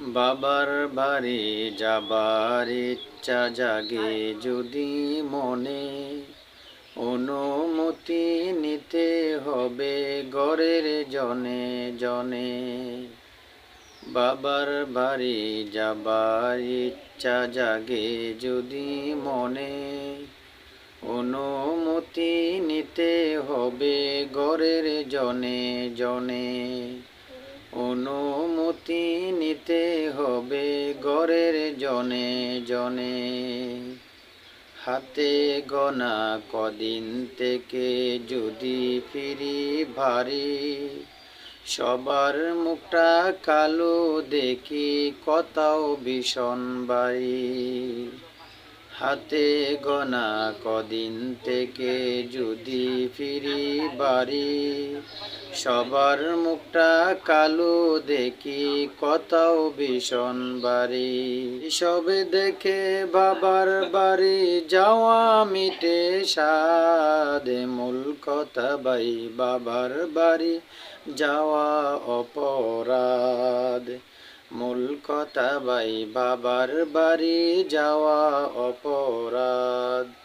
বাবার বাড়ি যাবার ইচ্ছা জাগে যদি মনে, অনুমতি নিতে হবে ঘরের জনে জনে। বাবার বাড়ি যাবার ইচ্ছা জাগে যদি মনে, অনুমতি নিতে হবে ঘরের জনে জনে। অনুমতি নিতে হবে ঘরের জনে জনে। হাতে গোনা কদিন থেকে যদি ফিরি ভারী, সবার মুখটা কালো দেখি কোথাও ভীষণ বাড়ি। হাতে গোনা কদিন থেকে যদি ফিরি বাড়ি, সবার মুখটা কালো দেখি কোথাও ভীষণ বাড়ি। সবে দেখে বাবার বাড়ি যাওয়া মিটে সাধ, মূল কথা ভাই বাবার বাড়ি যাওয়া অপরাধ। মূল কথা ভাই বাবার বাড়ি যাওয়া অপরাধ।